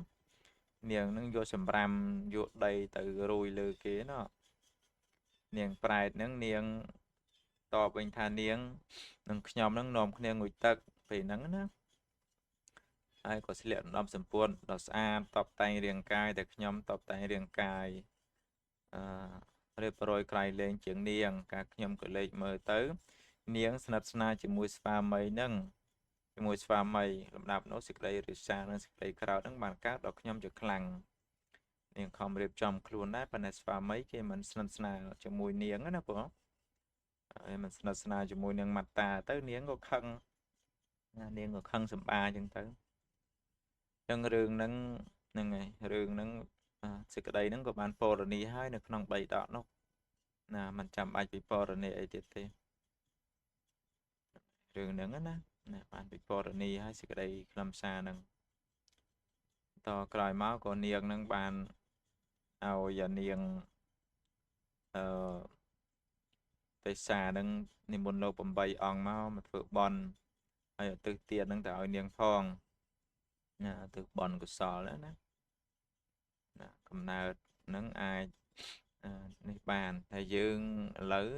Speaker 1: នាងនឹងយកសម្រាមយកដីទៅរួយលើគេណោះនាងប្រែតហ្នឹងនាងតបវិញថានាងនឹងខ្ញុំនឹងនាំគ្នាងុយទឹកពេលហ្នឹងណាហើយក៏ស្លៀកដណ្ដប់សម្ពួនដ៏ស្អាតតបតែងរាងកាយតែខ្ញុំតបតែងរាងកាយរៀបរយក្រៃលែងជាងនាងការខ្ញុំក៏លេចមើលទៅនាងស្និទ្ធស្នាលជាមួយស្វាមីនឹង ជាមួយស្វាមីលំដាប់នោះសេចក្តីរិះសានិងសេចក្តីក្រោធនឹងបានកើតដល់ខ្ញុំជាខ្លាំងនាងខំរៀបចំខ្លួនដែរប៉ុន្តែស្វាមីគេមិនស្និទ្ធស្នាលជាមួយនាងណាបងហើយមិនស្និទ្ធស្នាលជាមួយនឹងម៉ាត់តាទៅនាងក៏ខឹងនាងក៏ខឹងសម្បាអញ្ចឹងទៅអញ្ចឹងរឿងហ្នឹងហ្នឹងហើយរឿងហ្នឹងសេចក្តីហ្នឹងក៏បានពរនីហើយនៅក្នុង3ដកនោះណាมันចាំបាច់ពិពរនីអីទៀតទេរឿងហ្នឹងណាបានពិពរនីហើយសេចក្តីខ្លឹមសារហ្នឹងតក្រោយមកក៏នាងហ្នឹងបានឲ្យនាងអឺទេសាហ្នឹងនិមន្តលោក8អង្គមកធ្វើបន់ហើយឧទ្ទិសទានហ្នឹងទៅឲ្យនាងផងណាឧទ្ទិសបន់កុសលណាកំណើតហ្នឹងអាចនេះបានតែយើងឥឡូវ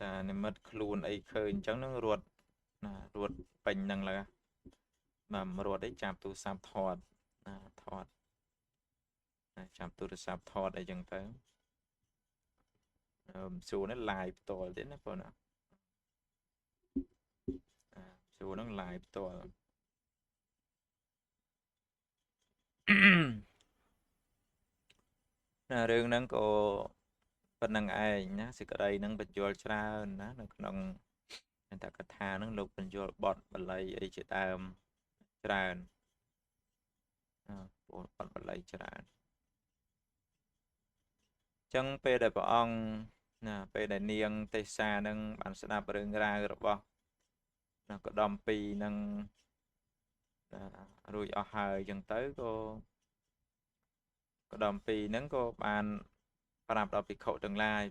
Speaker 1: តែនិមិត្តខ្លួនអីឃើញអញ្ចឹងនឹងរត់រត់ពេញហ្នឹងឡើយបាទរត់អីចាប់ទូរស័ព្ទថតថតចាប់ទូរស័ព្ទថតអីចឹងទៅសួរនេះ live ផ្ទាល់ទៀតណាបងណាសួរហ្នឹង live ផ្ទាល់រឿងហ្នឹងក៏ប៉ុណ្្នឹងឯងណាសេចក្តីហ្នឹងបញ្យល់ច្រើនណានៅក្នុងអត្ថកថាហ្នឹងលោកបញ្យល់បទបល័យអីជាដើមច្រើនបទបល័យច្រើនអញ្ចឹងពេលដែលព្រះអង្គពេលដែលនាងទេសានឹងបានស្ដាប់រឿងរ៉ាវរបស់កដំពីរនឹងរួចអស់ហើយអញ្ចឹងទៅក៏កដំពីរហ្នឹងក៏បានប្រាប់ដល់ភិក្ខុទាំងឡាយ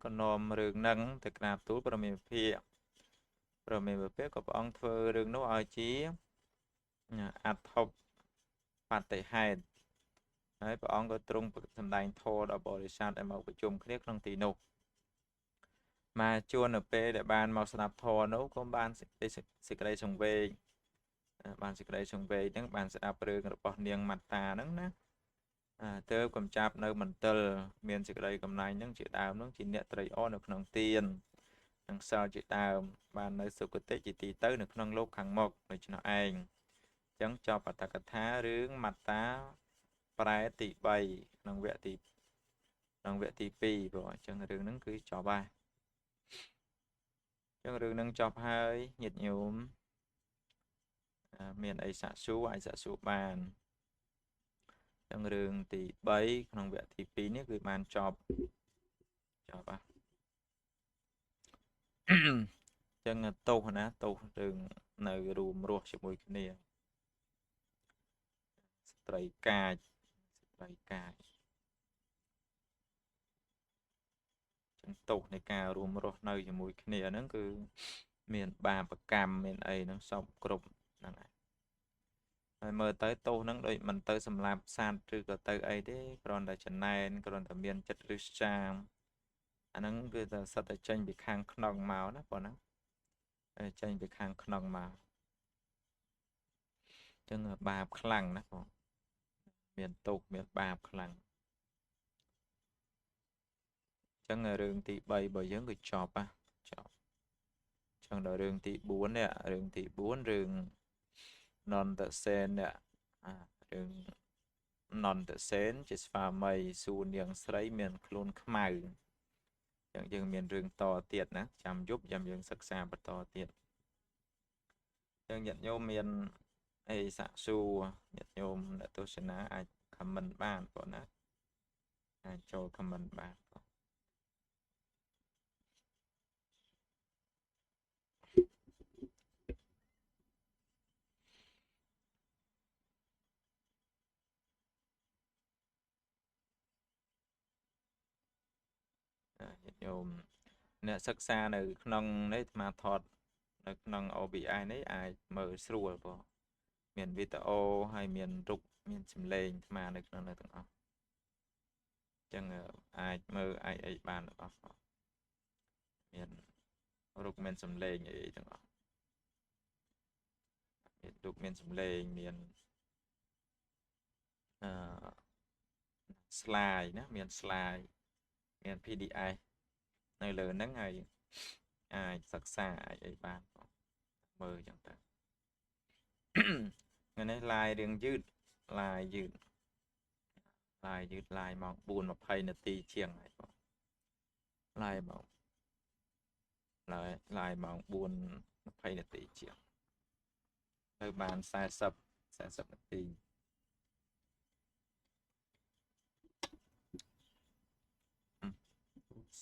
Speaker 1: ក៏នាំរឿងហ្នឹងទៅក្រាបទូលព្រះមេព្វាក៏ព្រះអង្គធ្វើរឿងនោះឲ្យជាអត្ថបតិហេតុហើយព្រះអង្គក៏ទ្រង់សម្ដែងធម៌ដល់បរិស័ទឲ្យមកប្រជុំគ្នាក្នុងទីនោះមកជួននៅពេលដែលបានមកស្ដាប់ធម៌នោះក៏បានសេចក្តីសង្វេគបានសេចក្តីសង្វេគហ្នឹងបានស្ដាប់រឿងរបស់នាងម៉ាត់តាហ្នឹងណាទើបកំចាប់នៅមន្ទិលមានសេចក្តីកំណាញ់ហ្នឹងជាដើមហ្នឹងជាអ្នកត្រីអនៅក្នុងទាននិងសិលជាដើមបាននៅសុគតិជាទីទៅនៅក្នុងលោកខាងមុខដូច្នោះឯងអញ្ចឹងចប់អត្ថកថារឿងម៉ាត់តាប្រែទី3ក្នុងវគ្គទី2បងអញ្ចឹងរឿងហ្នឹងគឺចប់ហើយអញ្ចឹងរឿងហ្នឹងចប់ហើយញាតិញោមមានអីសាកសួរអាចសាកសួរបានអញ្ចឹងរឿងទី3ក្នុងវគ្គទី2នេះគឺបានចប់បាទអញ្ចឹងទោសណាទោសរឿងនៅរួមរស់ជាមួយគ្នាស្ត្រីកាចចឹងទោសនៃការរួមរស់នៅជាមួយគ្នាហ្នឹងគឺមានបាបកម្មមានអីហ្នឹងសពគ្រប់ហ្នឹងហើយមើលទៅទោសហ្នឹងដូចមិនទៅសម្លាប់សត្វឬក៏ទៅអីទេគ្រាន់តែចំណែនគ្រាន់តែមានចិត្តរឹសចាមអាហ្នឹងគឺតែសិតតែចេញពីខាងក្នុងមកណាប៉ុណ្ណាចេញពីខាងក្នុងមកអញ្ចឹងបាបខ្លាំងណាបងមានទោសមានបាបខ្លាំងអញ្ចឹងរឿងទី3របស់យើងគឺចប់អញ្ចឹងដល់រឿងទី4នេះរឿងទី4រឿងនន្តសេននេះរឿងនន្តសេនជាស្វាមីសួរនាងស្រីមានខ្លួនខ្មៅអញ្ចឹងយើងមានរឿងតទៀតណាចាំយប់យើងសិក្សាបន្តទៀតអញ្ចឹងញាតិញោមមានអីសាកសួរញាតិញោមអ្នកទស្សនាអាច comment បានបងណាអាចចូល comment បានបងញាតិញោមអ្នកសិក្សានៅក្នុងនេះអាត្មាថតនៅក្នុង OBI នេះអាចមើលស្រួលបងមានវីដេអូហើយមានរូបមានសំឡេងអាត្មានៅក្នុងនោះទាំងអស់អញ្ចឹងអាចមើលអាចអីបានទាំងអស់មានរូបមានសំឡេងអីទាំងអស់មានរូបមានសំឡេងមានslide ណាមាន slide មាន PDF នៅលើហ្នឹងហើយអាចសិក្សាអាចអីបាន mơ chẳng ta ngày nay lai riêng dứt lai dứt lai mong buồn mà phay là tì chieng này lai mong lai mong buồn mà phay là tì chieng nơi bàn sai sập là tì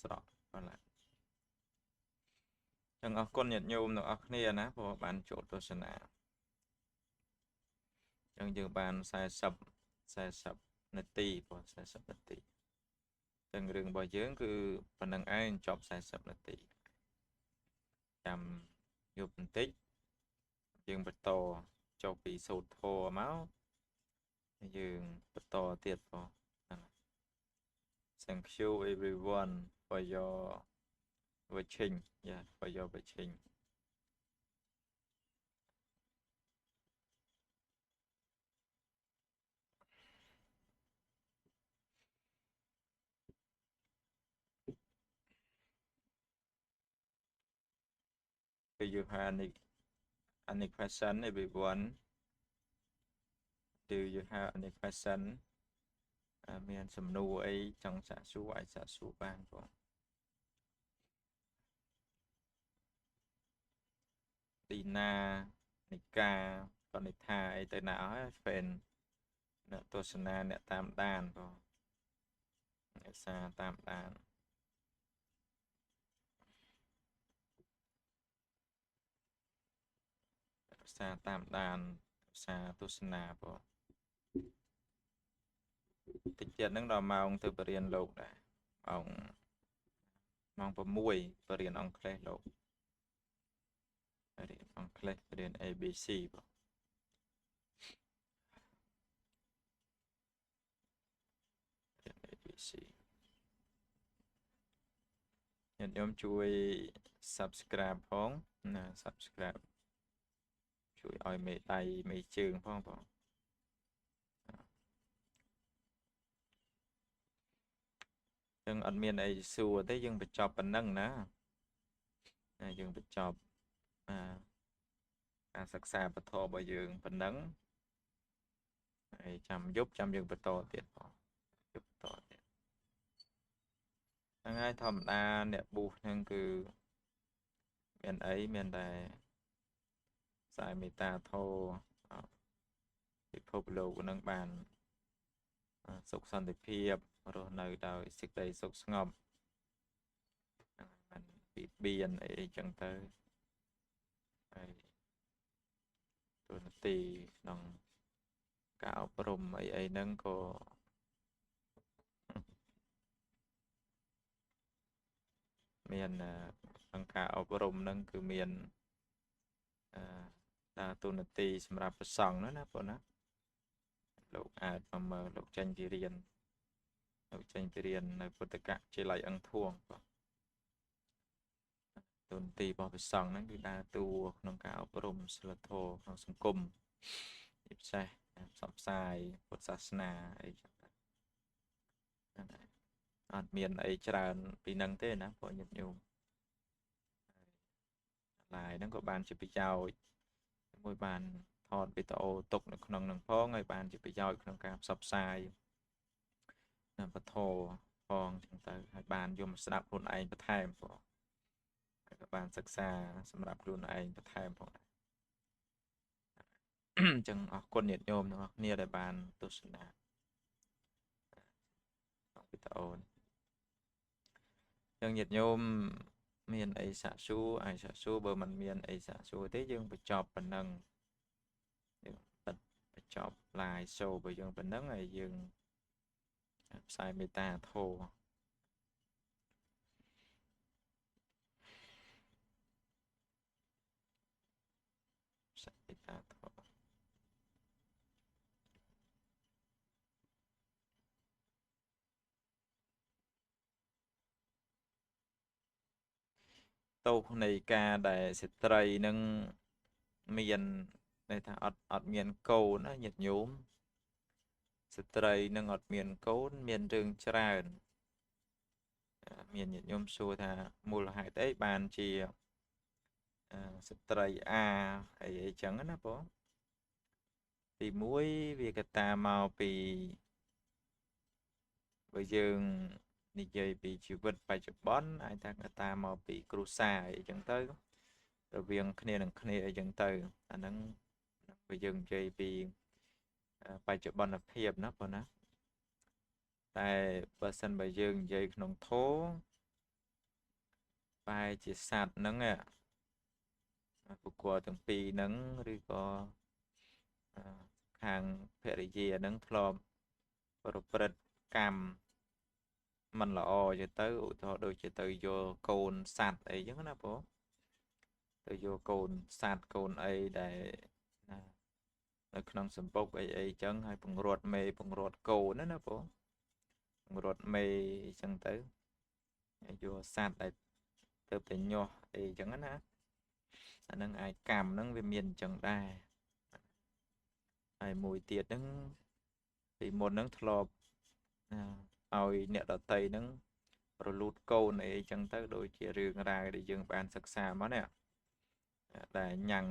Speaker 1: sọ còn lại chẳng ở con nhiệt nhôm nó ở kia ná của bạn chỗ tôi sẽ nào chẳng dừng bàn sai sập là tì của sai sập là tì chẳng rừng bò dưỡng cứ phần năng ai chọc sai sập là tì chăm dục tích dừng bật to cho bị sụt thô máu dừng bật to tiệt vào thank you everyone for your watching yeah for your watching do you have any question everyone do you have any question មានសំណួរអីចង់សាកសួរអាចសាកសួរបានបងទីណានិកាបនិថាអីទៅណាអស់ fan អ្នកទស្សនាអ្នកតាមដានបងអ្នកសារតាមដានសារតាមដានសារទស្សនាបងតិចទៀតហ្នឹងដល់ម៉ោងទៅបរៀនលោកដែរម៉ោង6បរៀនអង់គ្លេសលោករៀនអង់គ្លេសរៀន ABC បងរៀន ABC ញាតិញោមជួយ subscribe ផងណា subscribe ជួយឲ្យមេដៃមេជើងផងបងយើងអត់មានអីសួរទេយើងបញ្ចប់ប៉ុណ្ណឹងណាយើងបញ្ចប់ការសិក្សាពធរបស់យើងប៉ុណ្ណឹងហើយចាំយប់ចាំយើងបន្តទៀតបងយប់បន្តទៀតហ្នឹងហើយធម្មតាអ្នកប៊ូសហ្នឹងគឺមានអីមានតែខ្សែមេត្តាធម៌ពិភពលោកនឹងបានសុខសន្តិភាពរស់នៅដោយសេចក្តីសុខស្ងប់មិនបៀតបៀនអីចឹងទៅហើយទូនាទីក្នុងការអប់រំអីហ្នឹងក៏មានក្នុងការអប់រំហ្នឹងគឺមានដើរទូនាទីសម្រាប់ប្រសង់ណាបងណាលោកអាចមកមើលលោកចេញពីរៀននៅពុទ្ធកជាល័យអង្គធួងបងទូនាទីរបស់ប្រសង់ហ្នឹងគឺដើរតួក្នុងការអប់រំសិលធម៌ក្នុងសង្គមជាពិសេសផ្សព្វផ្សាយពុទ្ធសាសនាអីចឹងអត់មានអីច្រើនពីហ្នឹងទេណាបងញាតិញោមឡាយហ្នឹងក៏បានជាប្រយោជន៍មួយបានថតវីដេអូទុកនៅក្នុងនឹងផងហើយបានជាប្រយោជន៍ក្នុងការផ្សព្វផ្សាយនៅពធផងចឹងទៅហើយបានយកមកស្ដាប់ខ្លួនឯងបន្ថែមផងហើយក៏បានសិក្សាសម្រាប់ខ្លួនឯងបន្ថែមផងដែរអញ្ចឹងអរគុណញាតិញោមទាំងអស់គ្នាដែលបានទស្សនាក្នុងវីដេអូចឹងញាតិញោមមានអីសាកសួរអាចសាកសួរបើមិនមានអីសាកសួរទេយើងបញ្ចប់ប៉ុណ្ណឹងយើងបញ្ចប់ live show របស់យើងប៉ុណ្ណឹងហើយយើងផ្សាយមេត្តាធម៌ផ្សាយមេត្តាធម៌ទោសនៃការដែលស្ត្រីនឹងមានន័យថាអត់មានកូនណាញាតិញោមស្ត្រីនឹងអត់មានកូនមានរឿងច្រើនមានញាតិញោមសួរថាមូលហេតុអីបានជា ស្ត្រីអីចឹងណាបងទីមួយវាកតាមកពីបើយើងនិយាយពីជីវិតបច្ចុប្បន្នអាចថាកតាមកពីគ្រួសារអីចឹងទៅរវាងគ្នានឹងគ្នាអីចឹងទៅអាហ្នឹងបើយើងនិយាយពីបច្ចុប្បន្នភាពណាបងណាតែបើសិនបើយើងនិយាយក្នុងធម៌បែរជាសត្វហ្នឹងបុគ្គលទាំងពីរហ្នឹងឬក៏ខាងភរិយាហ្នឹងធ្លាប់ប្រព្រឹត្តកម្មមិនល្អទៅឧទាហរណ៍ដូចជាទៅយកកូនសត្វអីចឹងណាបងទៅយកកូនសត្វកូនអីដែលនៅក្នុងសម្ពុកអីចឹងហើយពង្រត់មេពង្រត់កូនណាបងពង្រត់មេអញ្ចឹងទៅយកសត្វដែលទៅតែញាស់អីចឹងណាអាហ្នឹងអាចកម្មហ្នឹងវាមានអញ្ចឹងដែរហើយមួយទៀតហ្នឹងពីមុនហ្នឹងធ្លាប់ឲ្យអ្នកដតីហ្នឹងរលូតកូនអីចឹងទៅដូចជារឿងរ៉ាវដែលយើងបានសិក្សាមកនេះដែលញ៉ាំង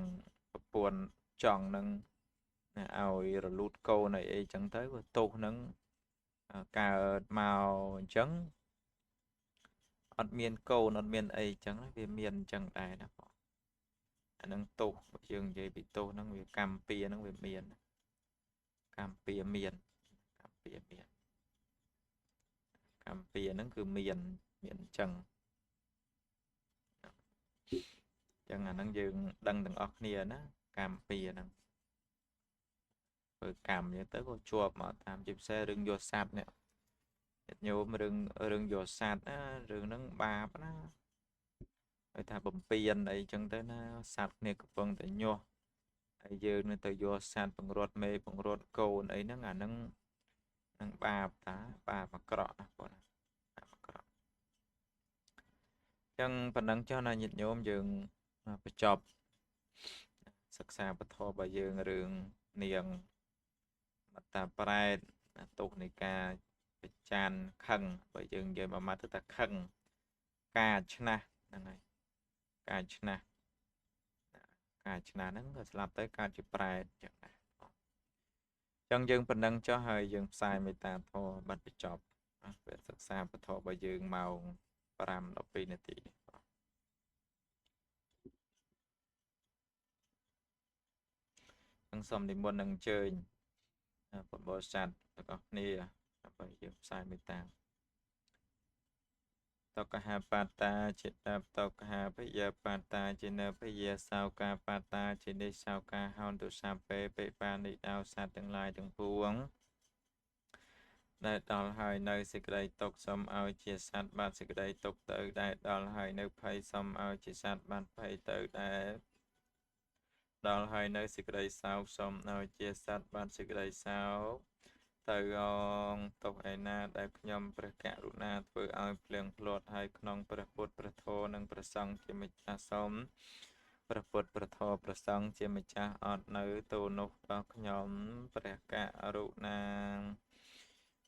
Speaker 1: ប្រពន្ធចង់នឹងឲ្យរលូតកូនអីចឹងទៅទោសហ្នឹងកើតមកអញ្ចឹងអត់មានកូនអត់មានអីចឹងវាមានអញ្ចឹងដែរណាបងអាហ្នឹងទោសបើយើងនិយាយពីទោសហ្នឹងវាកម្មពៀហ្នឹងវាមានកម្មពៀមានកម្មពៀមានកម្មពៀហ្នឹងគឺមានអញ្ចឹងចឹងអាហ្នឹងយើងដឹងទាំងអស់គ្នាណាកម្មពៀហ្នឹងធ្វើកម្មអញ្ចឹងទៅក៏ជាប់មកតាមជាពិសេសរឿងយកសัตว์នេះញាតិញោមរឿងយកសัตว์ណារឿងហ្នឹងបាបណាហើយថាបំពេញអីចឹងទៅណាសัตว์គ្នាកំពុងតែញាស់ហើយយើងនៅទៅយកសัตว์បង្រត់មេបង្រត់កូនអីហ្នឹងអាហ្នឹងបាបតាបាបអាក្រក់ណាបងណាបាបអាក្រក់ចឹងប៉ុណ្ណឹងចុះណាញាតិញោមយើងបញ្ចប់សិក្សាពធរបស់យើងរឿងនាងមតាប្រែតទុកនៃការប្រចានខឹងបើយើងនិយាយមួយម៉ាត់ទៅថាខឹងការឆ្នះហ្នឹងហើយការឆ្នះហ្នឹងក៏ស្លាប់ទៅកើតជាប្រែតចឹងដែរចឹងយើងប៉ុណ្ណឹងចុះហើយយើងផ្សាយមេត្តាធម៌បាត់បញ្ចប់ពេលសិក្សាពធរបស់យើងម៉ោង5-12នាទីនឹងសូមនិមន្តនឹងអញ្ជើញពុទ្ធបរិស័ទទាំងអស់គ្នាដើម្បីយើងផ្សាយមេត្តាតកហាបាតាចេតតកហាភយបាតាចេនភយសោកាបាតាចេនិសោកាហោនទុសាពេបេបានិដោសត្វទាំងឡាយទាំងពួងដែលដល់ហើយនៅសេចក្តីទុកសូមឲ្យជាសត្វបានសេចក្តីទុកទៅដែលដល់ហើយនៅភ័យសូមឲ្យជាសត្វបានភ័យទៅដែលដល់ហើយនៅសេចក្តីសោកសូមឲ្យជាសត្វបានសេចក្តីសោកទៅអងទុកឯណាដែលខ្ញុំព្រះករុណាធ្វើឲ្យភ្លៀងភ្លាត់ហើយក្នុងព្រះពុទ្ធព្រះធម៌និងព្រះសង្ឃជាម្ចាស់សូមព្រះពុទ្ធព្រះធម៌ព្រះសង្ឃជាម្ចាស់អត់នៅទោនោះដល់ខ្ញុំព្រះករុណា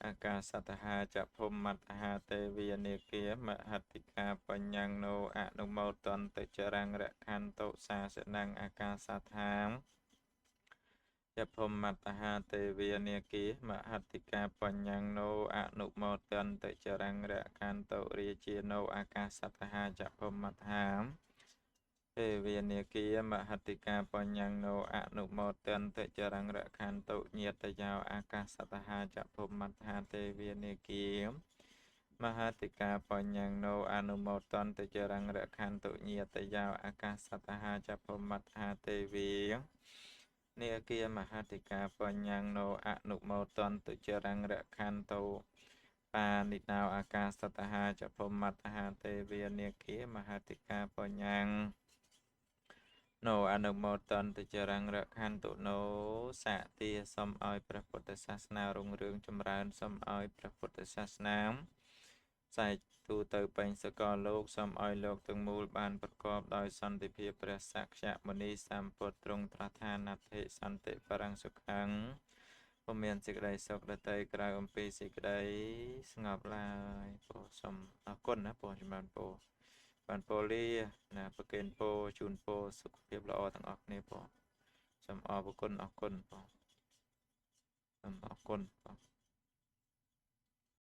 Speaker 1: អាកាសតហាចភុមមត្តហាទេវីនេគាមហតិកាបញ្ញណោអនុមោទន្តិចរង្គរខន្តុសាសនំអាកាសថាយភុមមត្តហាទេវីនេគាមហតិកាបញ្ញណោអនុមោទន្តិចរង្គរខន្តុរាជាណោអាកាសតហាចភុមមត្តហាទេវីនេគាមហតិកាបញ្ញណោអនុមោទន្តិចរង្គរខន្តុញាតយោអាកាសតហាចភុមមត្តហាទេវីនេគាមហតិកាបញ្ញណោអនុមោទន្តិចរង្គរខន្តុញាតយោអាកាសតហាចភុមមត្តហាទេវីនេគាមហតិកាបញ្ញណោអនុមោទន្តិចរង្គរខន្តុបានិដោអាកាសតហាចភុមមត្តហាទេវីនេគាមហតិកាបញ្ញណូអនុមោទន្តិចរង្គរខន្តុណូសាទាសូមឲ្យព្រះពុទ្ធសាសនារុងរឿងចម្រើនសូមឲ្យព្រះពុទ្ធសាសនាចែកទូទៅពេញសកលលោកសូមឲ្យលោកទាំងមូលបានប្រកបដោយសន្តិភាពព្រះសក្យមុនីសម្ពុទ្ធទ្រង់ត្រាស់ថាណដ្ឋិសន្តិបរੰសុខੰពុំមានសេចក្តីសុខដតីក្រៅអំពីសេចក្តីស្ងប់ឡើយពោសូមអរគុណណាពោចម្រើនពោ បានពោលាណាប្រកេនពោជូនពោសុខភាពល្អទាំងអស់គ្នាបងសូមអរគុណបងសូមអរគុណបង